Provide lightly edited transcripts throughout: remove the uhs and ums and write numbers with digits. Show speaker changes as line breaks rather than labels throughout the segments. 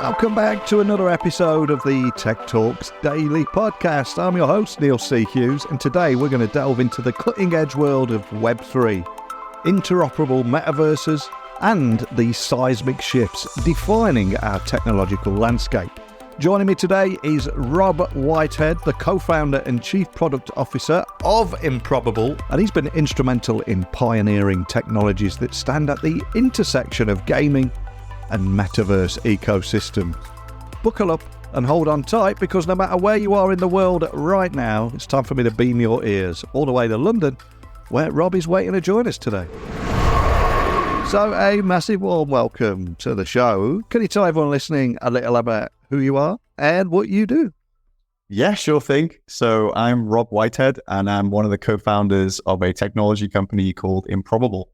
Welcome back to another episode of the Tech Talks Daily Podcast. I'm your host, Neil C. Hughes, and today we're going to delve into the cutting-edge world of Web3, interoperable metaverses, and the seismic shifts defining our technological landscape. Joining me today is Rob Whitehead, the co-founder and chief product officer of Improbable, and he's been instrumental in pioneering technologies that stand at the intersection of gaming and metaverse ecosystems. Buckle up and hold on tight, because no matter where you are in the world right now, it's time for me to beam your ears all the way to London, where Rob is waiting to join us today. So a massive warm welcome to the show. Can you tell everyone listening a little about who you are and what you do?
Yeah, sure thing. So I'm Rob Whitehead, and I'm one of the co-founders of a technology company called Improbable.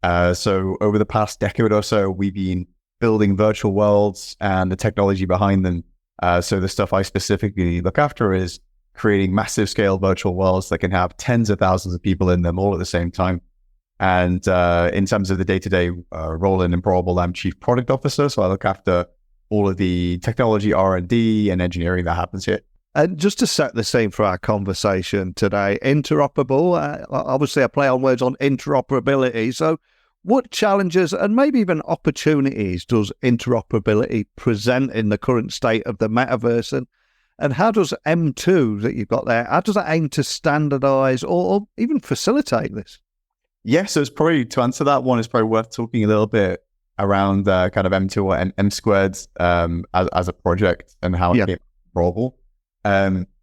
So over the past decade or so, we've been building virtual worlds and the technology behind them. So the stuff I specifically look after is creating massive scale virtual worlds that can have tens of thousands of people in them all at the same time. And in terms of the day-to-day role in Improbable, I'm chief product officer. So I look after all of the technology, R&D and engineering that happens here.
And just to set the scene for our conversation today, interoperable, obviously I play on words on interoperability. So what challenges and maybe even opportunities does interoperability present in the current state of the metaverse? And how does M2 that you've got there, how does it aim to standardize or even facilitate this?
Yeah, so it's probably, to answer that one, it's probably worth talking a little bit around kind of M2 or M squared as a project and how it became Improbable.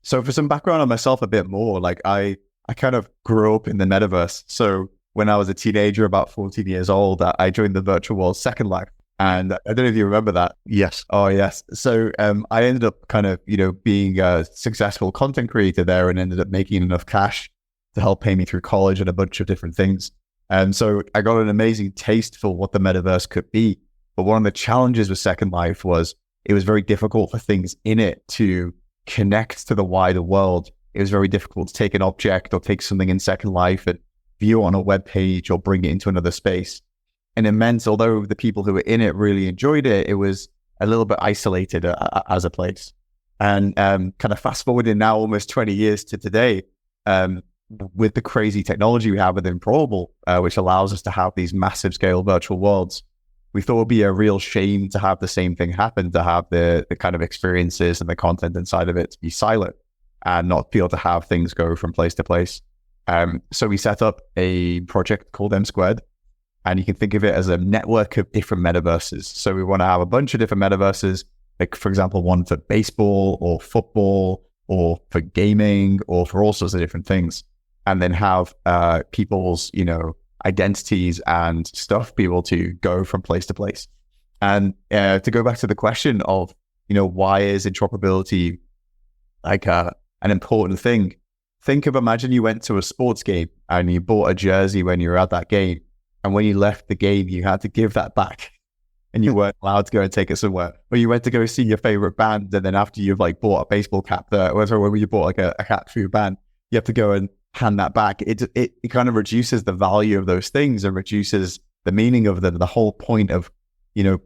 So for some background on myself a bit more, like I kind of grew up in the metaverse. So when I was a teenager, about 14 years old, I joined the virtual world Second Life. And I don't know if you remember that.
Yes.
Oh, yes. So I ended up kind of, being a successful content creator there, and ended up making enough cash to help pay me through college and a bunch of different things. And so I got an amazing taste for what the metaverse could be. But one of the challenges with Second Life was it was very difficult for things in it to connect to the wider world. It was very difficult to take an object or take something in Second Life and view on a web page or bring it into another space. And it meant, although the people who were in it really enjoyed it, it was a little bit isolated as a place. And kind of fast forwarding now almost 20 years to today, with the crazy technology we have with Improbable, which allows us to have these massive scale virtual worlds, we thought it would be a real shame to have the same thing happen, to have the kind of experiences and the content inside of it to be silent and not be able to have things go from place to place. So we set up a project called M squared, and you can think of it as a network of different metaverses. So we want to have a bunch of different metaverses, like for example, one for baseball or football or for gaming or for all sorts of different things, and then have people's, identities and stuff be able to go from place to place. And to go back to the question of, why is interoperability like an important thing? Imagine you went to a sports game and you bought a jersey when you were at that game. And when you left the game, you had to give that back and you weren't allowed to go and take it somewhere. Or you went to go see your favorite band. And then after you've bought a baseball cap when you bought a cap for your band, you have to go and hand that back. It kind of reduces the value of those things and reduces the meaning of them. The whole point of,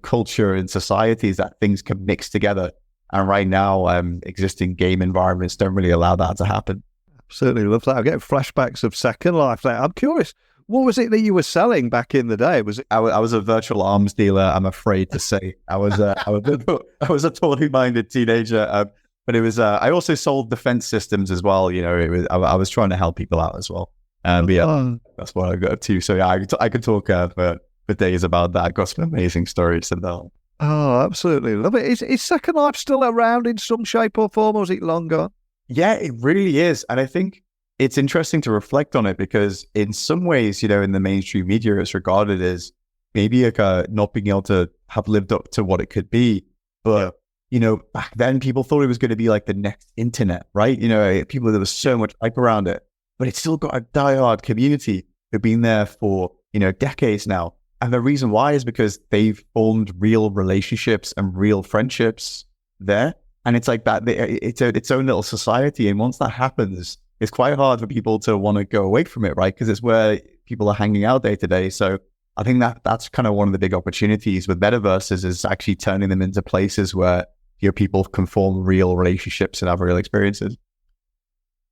culture and society is that things can mix together. And right now, existing game environments don't really allow that to happen.
Absolutely love that. I get flashbacks of Second Life there. I'm curious, what was it that you were selling back in the day? Was it?
I was a virtual arms dealer, I'm afraid to say. I was a totally minded teenager, but it was. I also sold defense systems as well. I was trying to help people out as well. But yeah, that's what I got up to. So yeah, I could talk for days about that. Got some amazing stories to tell.
Oh, absolutely love it. Is Second Life still around in some shape or form, or is it long gone?
Yeah, it really is. And I think it's interesting to reflect on it, because in some ways, in the mainstream media, it's regarded as maybe not being able to have lived up to what it could be. But, back then people thought it was going to be like the next internet, right? There was so much hype around it, but it's still got a diehard community who've been there for, decades now. And the reason why is because they've formed real relationships and real friendships there. And it's like that, it's its own little society. And once that happens, it's quite hard for people to want to go away from it, right? Because it's where people are hanging out day to day. So I think that's kind of one of the big opportunities with metaverses, is actually turning them into places where people can form real relationships and have real experiences.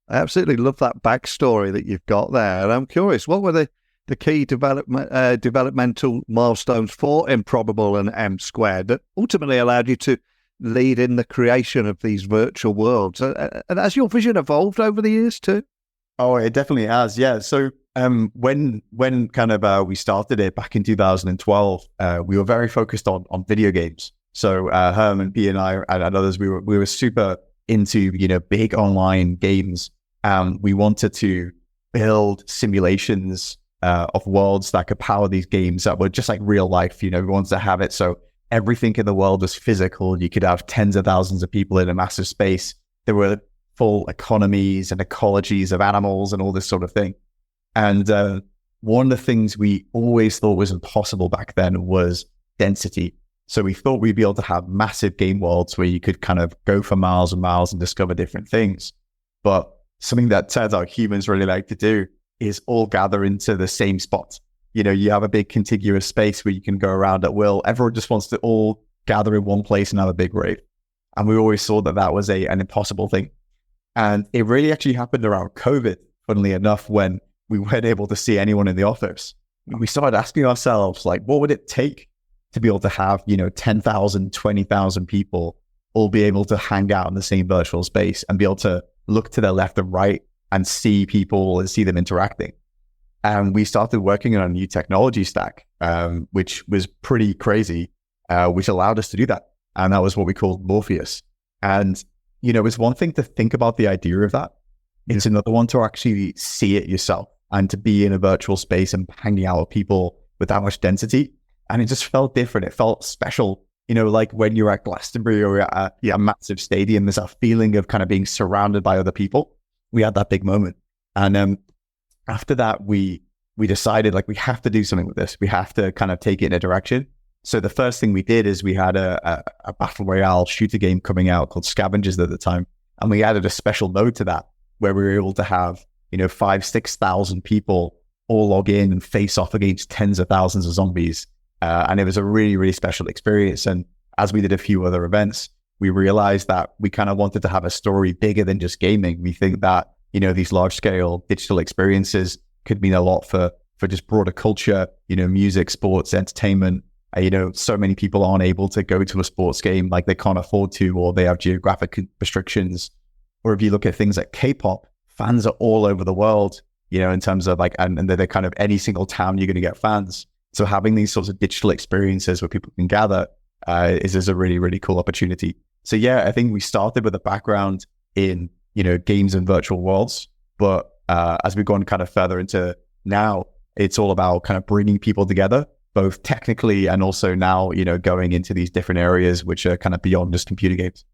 I absolutely love that backstory that you've got there. And I'm curious, what were the key developmental milestones for Improbable and M2 that ultimately allowed you to lead in the creation of these virtual worlds? And has your vision evolved over the years too?
Oh, it definitely has. Yeah. So when kind of we started it back in 2012, we were very focused on video games. So Herman, P, and I and others, we were super into big online games. We wanted to build simulations of worlds that could power these games that were just like real life. We wanted to have it so everything in the world was physical. You could have tens of thousands of people in a massive space. There were full economies and ecologies of animals and all this sort of thing. And one of the things we always thought was impossible back then was density. So we thought we'd be able to have massive game worlds where you could kind of go for miles and miles and discover different things. But something that turns out humans really like to do is all gather into the same spot. You have a big contiguous space where you can go around at will. Everyone just wants to all gather in one place and have a big rave. And we always saw that was an impossible thing. And it really actually happened around COVID, funnily enough, when we weren't able to see anyone in the office. And we started asking ourselves, like, what would it take to be able to have, 10,000, 20,000 people all be able to hang out in the same virtual space and be able to look to their left and right and see people and see them interacting. And we started working on a new technology stack, which was pretty crazy, which allowed us to do that. And that was what we called Morpheus. And it's one thing to think about the idea of that. It's another one to actually see it yourself and to be in a virtual space and hanging out with people with that much density. And it just felt different. It felt special. Like when you're at Glastonbury or at a massive stadium, there's a feeling of kind of being surrounded by other people. We had that big moment. And after that, we decided like we have to do something with this. We have to kind of take it in a direction. So the first thing we did is we had a battle royale shooter game coming out called Scavengers at the time. And we added a special mode to that where we were able to have, 5,000-6,000 people all log in and face off against tens of thousands of zombies. And it was a really, really special experience. And as we did a few other events, we realized that we kind of wanted to have a story bigger than just gaming. We think that, these large scale digital experiences could mean a lot for just broader culture, music, sports, entertainment. So many people aren't able to go to a sports game like they can't afford to, or they have geographic restrictions. Or if you look at things like K-pop, fans are all over the world, in terms of like, and they're kind of any single town you're going to get fans. So having these sorts of digital experiences where people can gather is a really, really cool opportunity. So yeah, I think we started with a background in, games and virtual worlds. But as we've gone kind of further into now, it's all about kind of bringing people together, both technically and also now, going into these different areas, which are kind of beyond just computer games.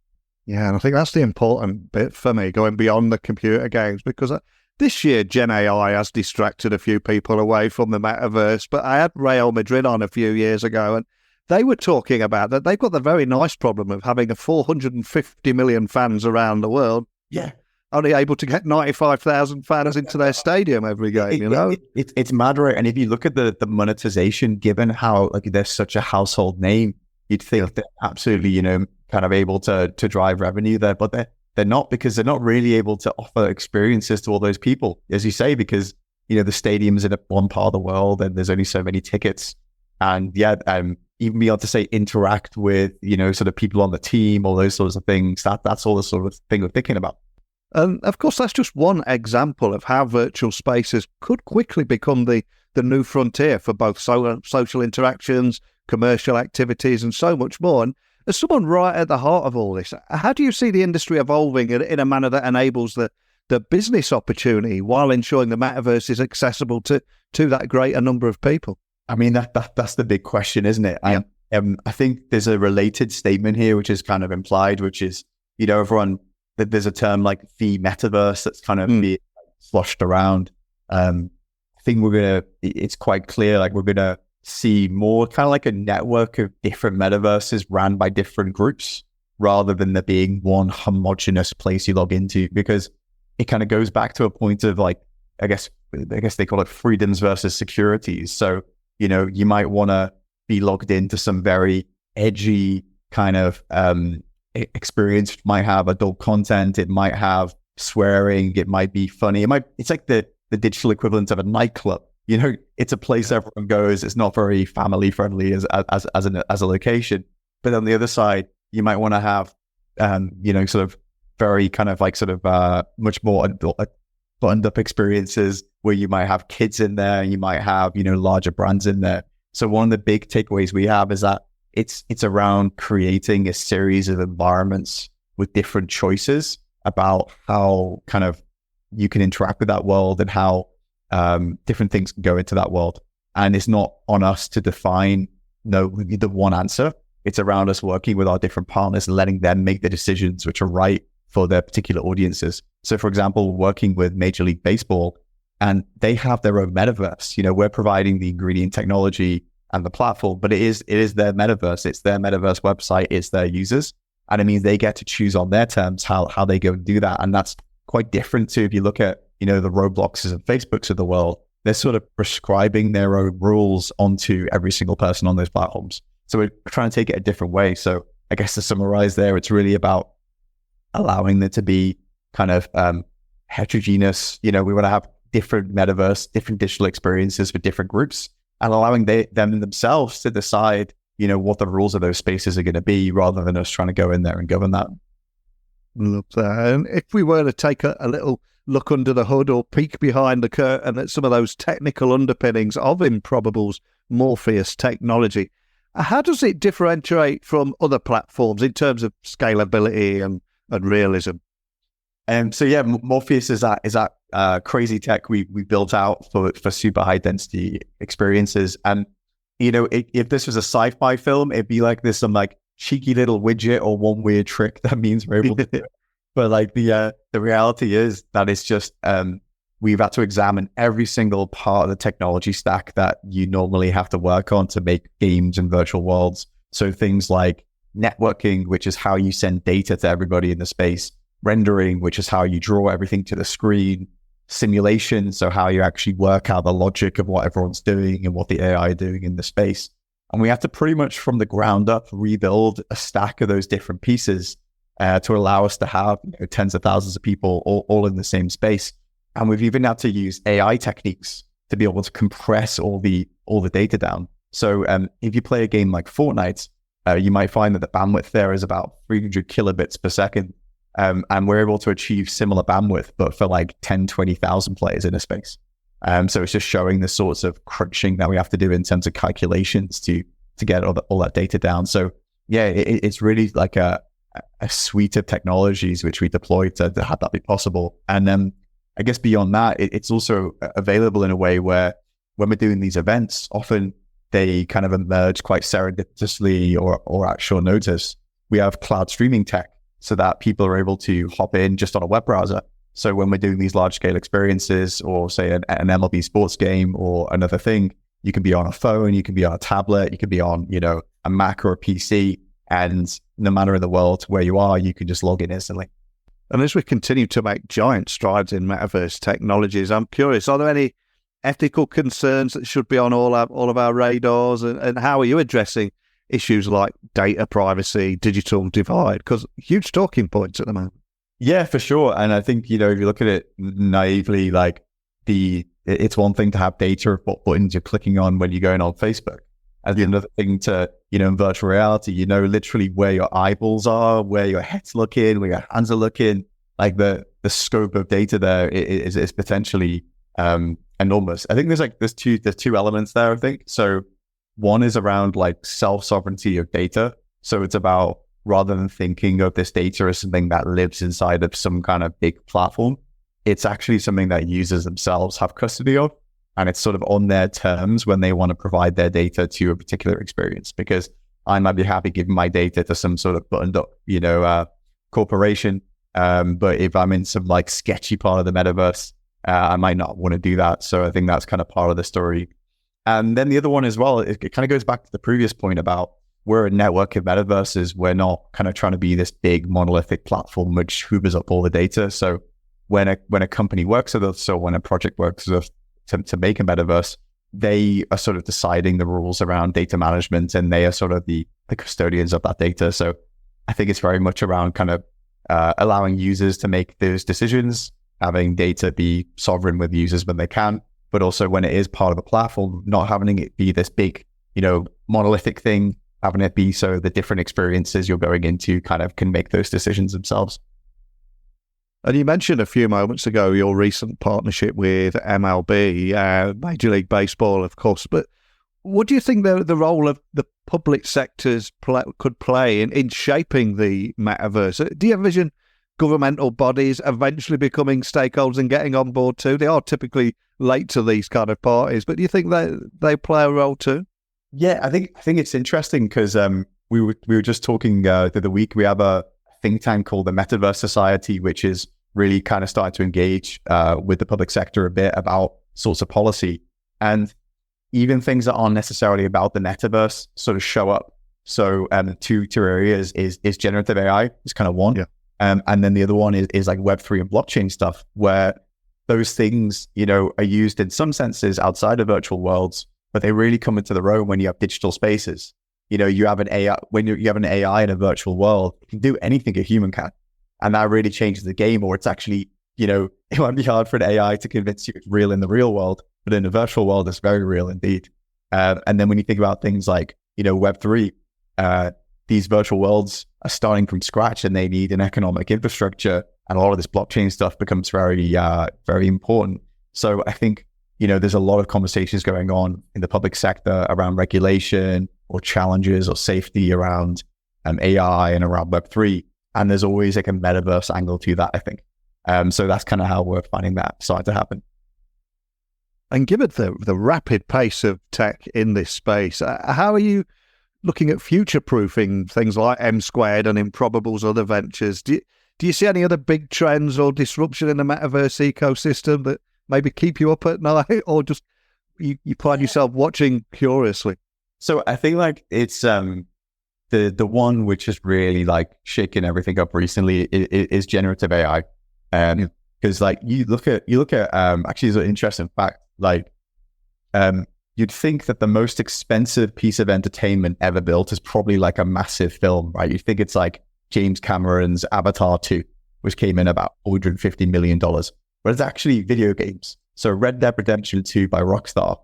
Yeah, and I think that's the important bit for me, going beyond the computer games, because this year Gen AI has distracted a few people away from the metaverse. But I had Real Madrid on a few years ago, and they were talking about that they've got the very nice problem of having 450 million fans around the world.
Yeah.
Only able to get 95,000 fans into their stadium every game,
It's mad, right? And if you look at the monetization, given how like they're such a household name, you'd think they're absolutely, kind of able to drive revenue there, but they're not, because they're not really able to offer experiences to all those people, as you say, because, the stadium's in one part of the world and there's only so many tickets. And even be able to say interact with, sort of people on the team, all those sorts of things, that's all the sort of thing we're thinking about.
And of course, that's just one example of how virtual spaces could quickly become the new frontier for both social interactions, commercial activities, and so much more. And as someone right at the heart of all this, how do you see the industry evolving in a manner that enables the business opportunity while ensuring the metaverse is accessible to that greater number of people?
I mean, that's the big question, isn't it?
Yeah.
I think there's a related statement here, which is kind of implied, which is, everyone, that there's a term like the metaverse that's kind of being sloshed around. I think it's quite clear, like we're going to see more kind of like a network of different metaverses ran by different groups rather than there being one homogenous place you log into, because it kind of goes back to a point of like, I guess they call it freedoms versus securities. So, you might want to be logged into some very edgy kind of experience. It might have adult content. It might have swearing. It might be funny. It's like the digital equivalent of a nightclub. It's a place everyone goes. It's not very family friendly as a location. But on the other side, you might want to have, sort of very kind of like sort of much more buttoned up experiences where you might have kids in there. You might have, larger brands in there. So one of the big takeaways we have is that it's around creating a series of environments with different choices about how kind of you can interact with that world and how different things can go into that world. And it's not on us to define the one answer. It's around us working with our different partners and letting them make the decisions which are right for their particular audiences. So for example, working with Major League Baseball, and they have their own metaverse. We're providing the ingredient technology and the platform, but it is their metaverse. It's their metaverse website. It's their users. And it means they get to choose on their terms how they go and do that. And that's quite different to if you look at, the Robloxes and Facebooks of the world. They're sort of prescribing their own rules onto every single person on those platforms. So we're trying to take it a different way. So I guess to summarize there, it's really about allowing there to be kind of heterogeneous, we want to have different metaverse, different digital experiences for different groups, and allowing them themselves to decide, what the rules of those spaces are going to be, rather than us trying to go in there and govern that.
Love that. And if we were to take a little look under the hood or peek behind the curtain at some of those technical underpinnings of Improbable's Morpheus technology, how does it differentiate from other platforms in terms of scalability and realism?
So yeah, Morpheus is that crazy tech we built out for super high density experiences. And if this was a sci-fi film, it'd be like there's some like cheeky little widget or one weird trick that means we're able to do it. But like the reality is that it's just we've had to examine every single part of the technology stack that you normally have to work on to make games and virtual worlds. So things like networking, which is how you send data to everybody in the space; rendering, which is how you draw everything to the screen; simulation, so how you actually work out the logic of what everyone's doing and what the AI are doing in the space. And we have to pretty much from the ground up rebuild a stack of those different pieces to allow us to have tens of thousands of people all in the same space. And we've even had to use AI techniques to be able to compress all the data down. So if you play a game like Fortnite, you might find that the bandwidth there is about 300 kilobits per second. And we're able to achieve similar bandwidth, but for like 10, 20,000 players in a space. So it's just showing the sorts of crunching that we have to do in terms of calculations to get all that data down. So yeah, it's really like a suite of technologies which we deploy to have that be possible. And then I guess beyond that, it's also available in a way where when we're doing these events, often they kind of emerge quite serendipitously or at short notice. We have cloud streaming tech so that people are able to hop in just on a web browser. So when we're doing these large scale experiences or say an MLB sports game or another thing, you can be on a phone, you can be on a tablet, you can be on, a Mac or a PC, and no matter in the world where you are, you can just log in instantly.
And as we continue to make giant strides in metaverse technologies, I'm curious, are there any ethical concerns that should be on all of our radars? And how are you addressing issues like data privacy, digital divide? Because huge talking points at the moment.
Yeah, for sure. And I think, if you look at it naively, like it's one thing to have data of what buttons you're clicking on when you're going on Facebook. And another thing to, in virtual reality, literally where your eyeballs are, where your head's looking, where your hands are looking, like the scope of data there is potentially enormous. I think there's two elements there, I think. So one is around like self-sovereignty of data. So it's about, rather than thinking of this data as something that lives inside of some kind of big platform, it's actually something that users themselves have custody of. And it's sort of on their terms when they want to provide their data to a particular experience, because I might be happy giving my data to some sort of buttoned up, corporation. But if I'm in some like sketchy part of the metaverse, I might not want to do that. So I think that's kind of part of the story. And then the other one as well, it kind of goes back to the previous point about we're a network of metaverses. We're not kind of trying to be this big monolithic platform which hoovers up all the data. So when a company works with us, or when a project works with us to make a metaverse, they are sort of deciding the rules around data management, and they are sort of the custodians of that data. So I think it's very much around kind of allowing users to make those decisions, having data be sovereign with users when they can, but also when it is part of the platform, not having it be this big, monolithic thing, having it be so the different experiences you're going into kind of can make those decisions themselves.
And you mentioned a few moments ago your recent partnership with MLB, Major League Baseball, of course. But what do you think the role of the public sectors could play in shaping the metaverse? Do you envision governmental bodies eventually becoming stakeholders and getting on board too? They are typically late to these kind of parties, but do you think they play a role too?
Yeah, I think it's interesting because we were just talking the other week. We have a think tank called the Metaverse Society, which is really kind of starting to engage with the public sector a bit about sorts of policy, and even things that aren't necessarily about the metaverse sort of show up. So two areas is generative AI is kind of one,
yeah.
And then the other one is like Web3 and blockchain stuff, where those things are used in some senses outside of virtual worlds, but they really come into their own when you have digital spaces. You have an AI, when you have an AI in a virtual world, it can do anything a human can. And that really changes the game, or it's actually, it might be hard for an AI to convince you it's real in the real world, but in the virtual world, it's very real indeed. And then when you think about things like, Web3, these virtual worlds are starting from scratch and they need an economic infrastructure. And a lot of this blockchain stuff becomes very, very important. So I think, there's a lot of conversations going on in the public sector around regulation or challenges or safety around AI and around Web3. And there's always like a metaverse angle to that, I think. So that's kind of how we're finding that starting to happen.
And given the rapid pace of tech in this space, how are you looking at future-proofing things like M Squared and Improbable's other ventures? Do you see any other big trends or disruption in the metaverse ecosystem that maybe keep you up at night, or just you find yourself watching curiously?
So I think like it's the one which is really like shaking everything up recently is generative AI, because like you look at actually it's an interesting fact, like you'd think that the most expensive piece of entertainment ever built is probably like a massive film, right? You'd think it's like James Cameron's Avatar 2, which came in about $150 million, but it's actually video games. So Red Dead Redemption 2 by Rockstar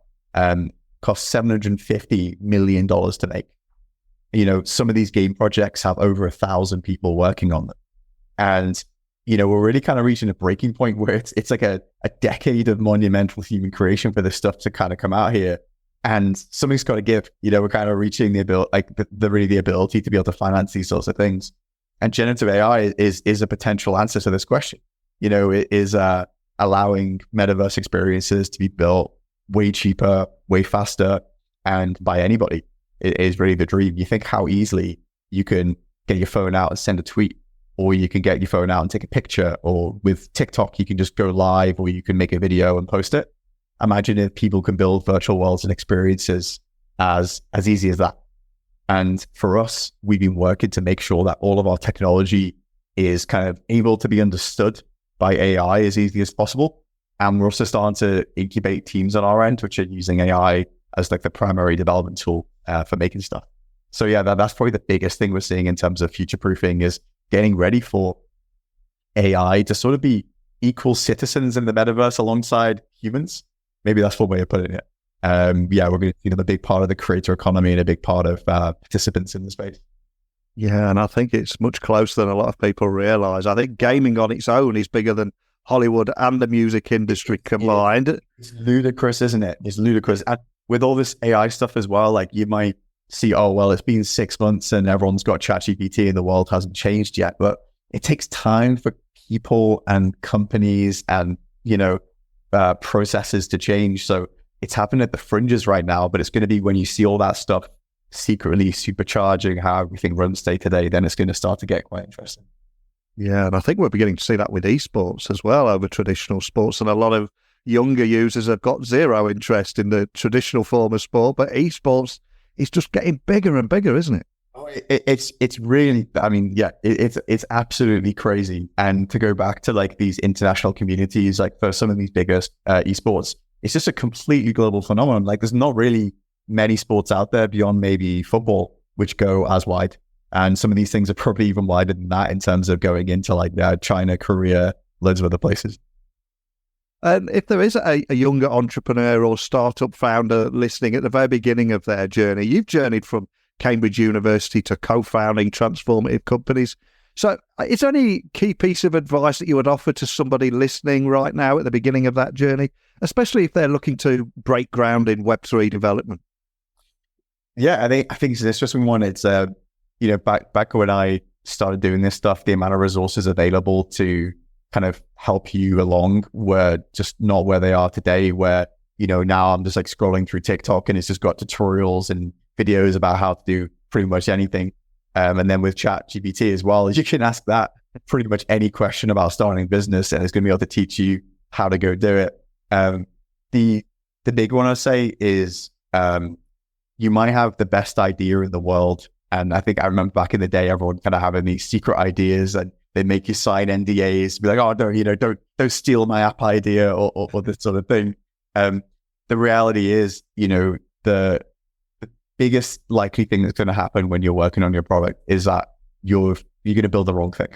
cost $750 million to make. Some of these game projects have over 1,000 people working on them. And, we're really kind of reaching a breaking point where it's like a decade of monumental human creation for this stuff to kind of come out here. And something's got to give. We're kind of reaching the ability to be able to finance these sorts of things. And generative AI is a potential answer to this question. It is allowing metaverse experiences to be built way cheaper, way faster, and by anybody. It is really the dream. You think how easily you can get your phone out and send a tweet, or you can get your phone out and take a picture, or with TikTok, you can just go live, or you can make a video and post it. Imagine if people can build virtual worlds and experiences as easy as that. And for us, we've been working to make sure that all of our technology is kind of able to be understood by AI as easily as possible. And we're also starting to incubate teams on our end, which are using AI as like the primary development tool for making stuff. So yeah, that's probably the biggest thing we're seeing in terms of future-proofing, is getting ready for AI to sort of be equal citizens in the metaverse alongside humans. Maybe that's one way of putting it. We're going to see them a big part of the creator economy and a big part of participants in the space.
Yeah, and I think it's much closer than a lot of people realize. I think gaming on its own is bigger than Hollywood and the music industry combined.
It's ludicrous, isn't it? It's ludicrous. And with all this AI stuff as well, like you might see, it's been 6 months and everyone's got ChatGPT and the world hasn't changed yet. But it takes time for people and companies and, processes to change. So it's happening at the fringes right now, but it's going to be when you see all that stuff secretly supercharging how everything runs day to day, then it's going to start to get quite interesting.
Yeah, and I think we're beginning to see that with esports as well over traditional sports, and a lot of younger users have got zero interest in the traditional form of sport, but esports is just getting bigger and bigger, isn't it?
Oh, it's really, it's absolutely crazy. And to go back to like these international communities, like for some of these biggest esports, it's just a completely global phenomenon. Like there's not really many sports out there beyond maybe football, which go as wide. And some of these things are probably even wider than that in terms of going into like China, Korea, loads of other places.
And if there is a younger entrepreneur or startup founder listening at the very beginning of their journey, you've journeyed from Cambridge University to co-founding transformative companies. So is there any key piece of advice that you would offer to somebody listening right now at the beginning of that journey, especially if they're looking to break ground in Web3 development?
Yeah, I think it's an interesting one. It's, back when I started doing this stuff, the amount of resources available to kind of help you along were just not where they are today, where, now I'm just like scrolling through TikTok and it's just got tutorials and videos about how to do pretty much anything. And then with ChatGPT as well, you can ask that pretty much any question about starting a business and it's going to be able to teach you how to go do it. The big one I say is you might have the best idea in the world. And I think I remember back in the day, everyone kind of having these secret ideas and they make you sign NDAs, be like, oh, don't steal my app idea or this sort of thing. The reality is, the biggest likely thing that's going to happen when you're working on your product is that you're going to build the wrong thing.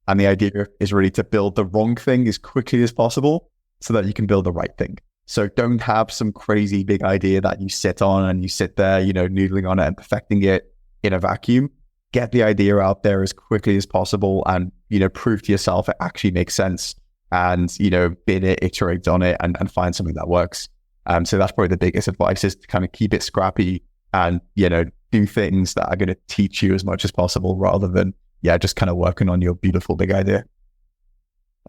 And the idea is really to build the wrong thing as quickly as possible so that you can build the right thing. So don't have some crazy big idea that you sit on and you sit there, noodling on it and perfecting it in a vacuum. Get the idea out there as quickly as possible and, prove to yourself it actually makes sense and, bid it, iterate on it and find something that works. So that's probably the biggest advice is to kind of keep it scrappy and, do things that are going to teach you as much as possible rather than, just kind of working on your beautiful big idea.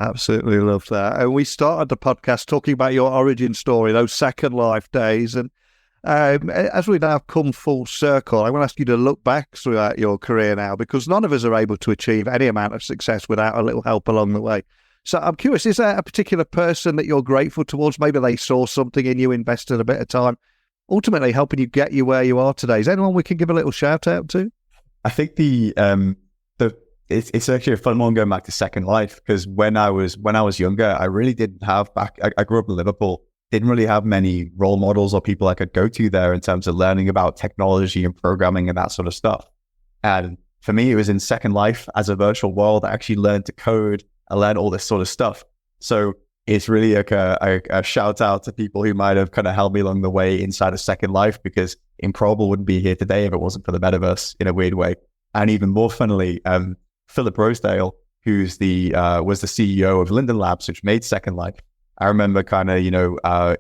Absolutely love that. And we started the podcast talking about your origin story, those Second Life days. And as we now come full circle, I want to ask you to look back throughout your career now, because none of us are able to achieve any amount of success without a little help along the way. So I'm curious, is there a particular person that you're grateful towards? Maybe they saw something in you, invested a bit of time, ultimately helping you get you where you are today. Is anyone we can give a little shout out to?
I think it's actually a fun one going back to Second Life, because when I was younger, I really didn't have I grew up in Liverpool, didn't really have many role models or people I could go to there in terms of learning about technology and programming and that sort of stuff. And for me, it was in Second Life as a virtual world. I actually learned to code. I learned all this sort of stuff. So it's really like a shout out to people who might have kind of helped me along the way inside of Second Life, because Improbable wouldn't be here today if it wasn't for the metaverse in a weird way. And even more funnily, Philip Rosedale, who's was the CEO of Linden Labs, which made Second Life. I remember kind of,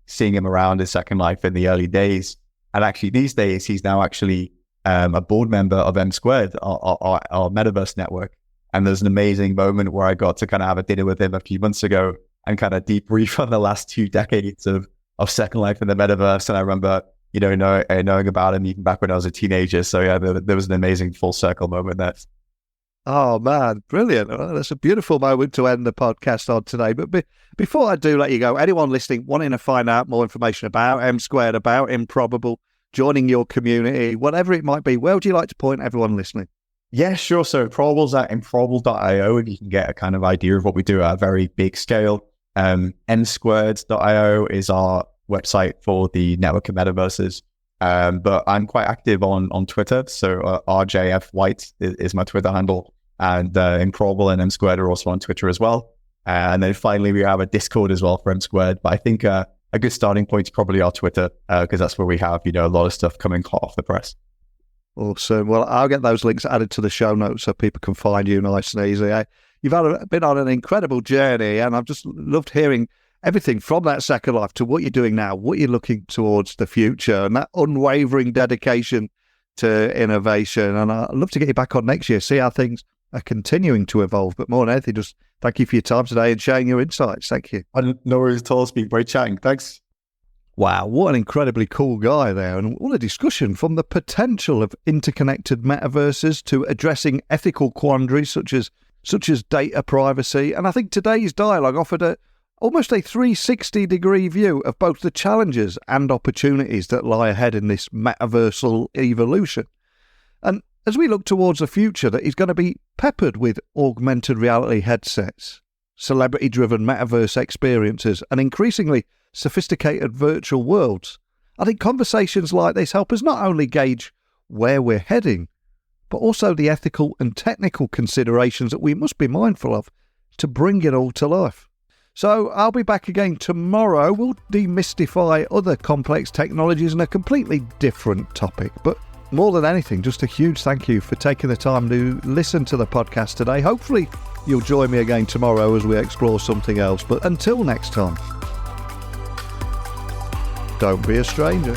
seeing him around in Second Life in the early days. And actually these days, he's now actually a board member of M Squared, our metaverse network. And there's an amazing moment where I got to kind of have a dinner with him a few months ago and kind of debrief on the last 2 decades of Second Life in the metaverse. And I remember, knowing about him even back when I was a teenager. So yeah, there was an amazing full circle moment there.
Oh, man, brilliant. Well, that's a beautiful moment to end the podcast on today. But before I do let you go, anyone listening wanting to find out more information about M Squared, about Improbable, joining your community, whatever it might be, where would you like to point everyone listening?
Yeah, sure. So Improbable's at improbable.io, and you can get a kind of idea of what we do at a very big scale. msquared.io is our website for the network of metaverses. But I'm quite active on Twitter. So RJF White is my Twitter handle, and Improbable and M Squared are also on Twitter as well. And then finally, we have a Discord as well for M Squared. But I think a good starting point is probably our Twitter, because that's where we have, a lot of stuff coming hot off the press.
Awesome. Well, I'll get those links added to the show notes so people can find you nice and easy. You've been on an incredible journey, and I've just loved hearing everything from that Second Life to what you're doing now, what you're looking towards the future, and that unwavering dedication to innovation. And I'd love to get you back on next year, see how things are continuing to evolve. But more than anything, just thank you for your time today and sharing your insights. Thank you.
No worries at all. It's been great chatting. Thanks.
Wow, what an incredibly cool guy there. And what a discussion from the potential of interconnected metaverses to addressing ethical quandaries such as data privacy. And I think today's dialogue offered almost a 360-degree view of both the challenges and opportunities that lie ahead in this metaversal evolution. And as we look towards a future that is going to be peppered with augmented reality headsets, celebrity-driven metaverse experiences, and increasingly sophisticated virtual worlds. I think conversations like this help us not only gauge where we're heading, but also the ethical and technical considerations that we must be mindful of to bring it all to life. So I'll be back again tomorrow. We'll demystify other complex technologies and a completely different topic. But more than anything, just a huge thank you for taking the time to listen to the podcast today. Hopefully you'll join me again tomorrow as we explore something else. But until next time, don't be a stranger.